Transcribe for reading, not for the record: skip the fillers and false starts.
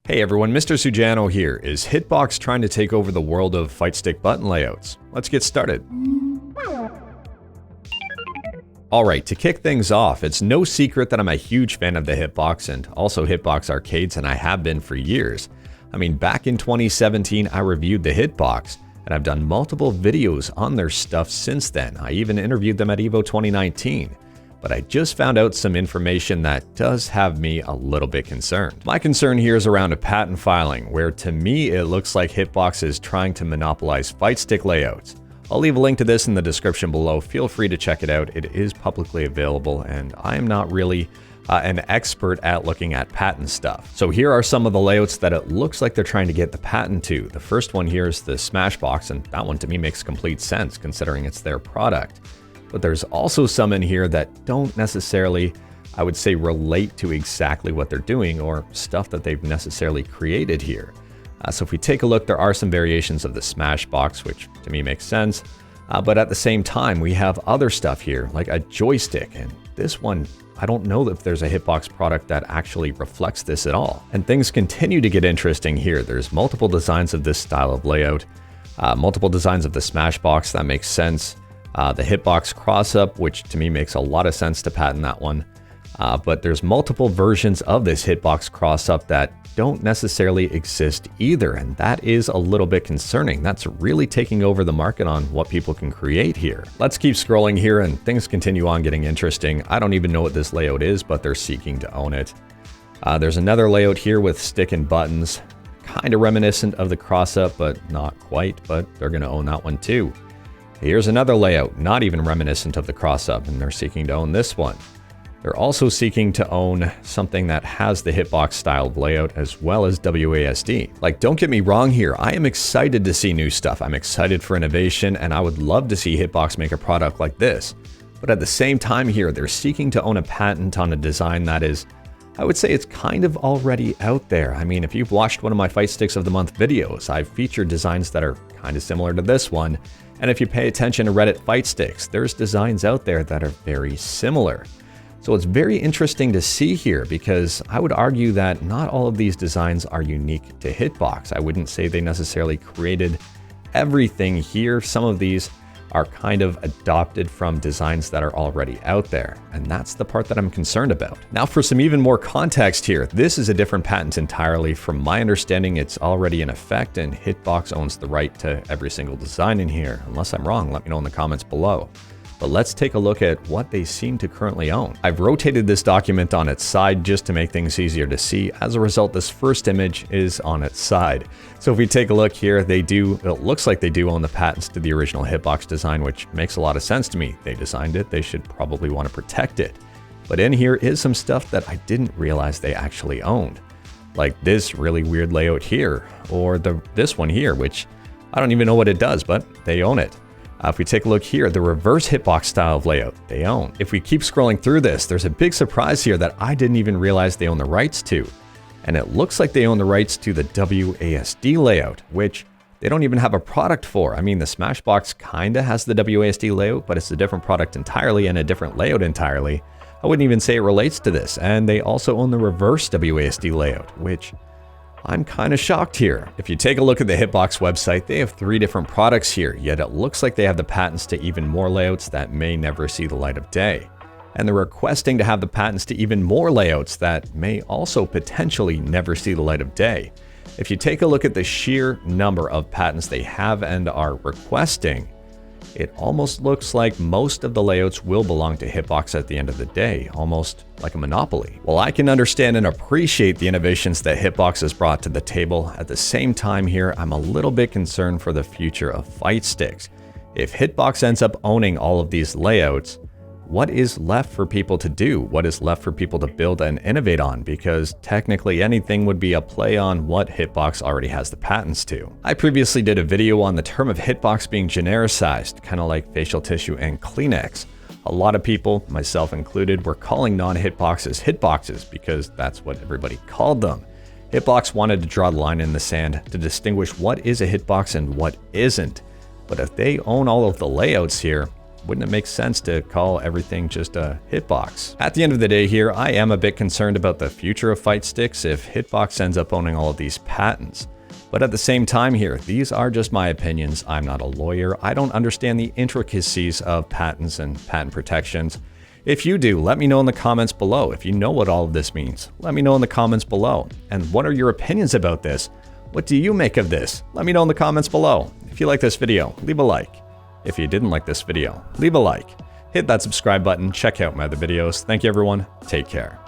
Hey everyone, Mr. Sujano here. Is Hitbox trying to take over the world of Fightstick button layouts? Let's get started. Alright, to kick things off, it's no secret that I'm a huge fan of the Hitbox and also Hitbox Arcades, and I have been for years. I mean, back in 2017, I reviewed the Hitbox, and I've done multiple videos on their stuff since then. I even interviewed them at EVO 2019. But I just found out some information that does have me a little bit concerned. My concern here is around a patent filing, where to me it looks like Hitbox is trying to monopolize Fightstick layouts. I'll leave a link to this in the description below. Feel free to check it out. It is publicly available, and I am not really an expert at looking at patent stuff. So here are some of the layouts that it looks like they're trying to get the patent to. The first one here is the Smashbox, and that one to me makes complete sense considering it's their product. But there's also some in here that don't necessarily, I would say, relate to exactly what they're doing or stuff that they've necessarily created here. So if we take a look, there are some variations of the Smashbox, which to me makes sense. But at the same time, we have other stuff here, like a joystick. And this one, I don't know if there's a Hitbox product that actually reflects this at all. And things continue to get interesting here. There's multiple designs of this style of layout, multiple designs of the Smashbox. That makes sense. The Hitbox cross-up, which to me makes a lot of sense to patent that one. But there's multiple versions of this Hitbox cross-up that don't necessarily exist either, and that is a little bit concerning. That's really taking over the market on what people can create here. Let's keep scrolling here, and things continue on getting interesting. I don't even know what this layout is, but they're seeking to own it. There's another layout here with stick and buttons, kind of reminiscent of the cross-up, but not quite, but they're going to own that one too. Here's another layout, not even reminiscent of the cross-up, and they're seeking to own this one. They're also seeking to own something that has the Hitbox style layout as well as WASD. Like, don't get me wrong here, I am excited to see new stuff. I'm excited for innovation, and I would love to see Hitbox make a product like this. But at the same time here, they're seeking to own a patent on a design that is, I would say it's kind of already out there. I mean, if you've watched one of my Fight Sticks of the Month videos, I've featured designs that are kind of similar to this one. And if you pay attention to Reddit Fight Sticks, there's designs out there that are very similar. So it's very interesting to see here because I would argue that not all of these designs are unique to Hitbox. I wouldn't say they necessarily created everything here. Some of these are kind of adopted from designs that are already out there. And that's the part that I'm concerned about. Now for some even more context here, this is a different patent entirely. From my understanding, it's already in effect and Hitbox owns the right to every single design in here. Unless I'm wrong, let me know in the comments below. But let's take a look at what they seem to currently own. I've rotated this document on its side just to make things easier to see. As a result, this first image is on its side. So if we take a look here, it looks like they do own the patents to the original Hitbox design, which makes a lot of sense to me. They designed it, they should probably want to protect it. But in here is some stuff that I didn't realize they actually owned. Like this really weird layout here, or this one here, which I don't even know what it does, but they own it. If we take a look here, the reverse Hitbox style of layout, they own. If we keep scrolling through this, there's a big surprise here that I didn't even realize they own the rights to. And it looks like they own the rights to the WASD layout, which they don't even have a product for. I mean, the Smashbox kinda has the WASD layout, but it's a different product entirely and a different layout entirely. I wouldn't even say it relates to this. And they also own the reverse WASD layout, which I'm kind of shocked here. If you take a look at the Hitbox website, they have 3 different products here, yet it looks like they have the patents to even more layouts that may never see the light of day. And they're requesting to have the patents to even more layouts that may also potentially never see the light of day. If you take a look at the sheer number of patents they have and are requesting, it almost looks like most of the layouts will belong to Hitbox at the end of the day, almost like a monopoly. While I can understand and appreciate the innovations that Hitbox has brought to the table, at the same time here, I'm a little bit concerned for the future of Fight Sticks. If Hitbox ends up owning all of these layouts, what is left for people to do? What is left for people to build and innovate on? Because technically anything would be a play on what Hitbox already has the patents to. I previously did a video on the term of Hitbox being genericized, kind of like facial tissue and Kleenex. A lot of people, myself included, were calling non-Hitboxes Hitboxes because that's what everybody called them. Hitbox wanted to draw the line in the sand to distinguish what is a Hitbox and what isn't. But if they own all of the layouts here, wouldn't it make sense to call everything just a hitbox? At the end of the day here, I am a bit concerned about the future of Fightsticks if Hitbox ends up owning all of these patents. But at the same time here, these are just my opinions. I'm not a lawyer. I don't understand the intricacies of patents and patent protections. If you do, let me know in the comments below. If you know what all of this means, let me know in the comments below. And what are your opinions about this? What do you make of this? Let me know in the comments below. If you like this video, leave a like. If you didn't like this video, leave a like. Hit that subscribe button, check out my other videos. Thank you everyone, take care.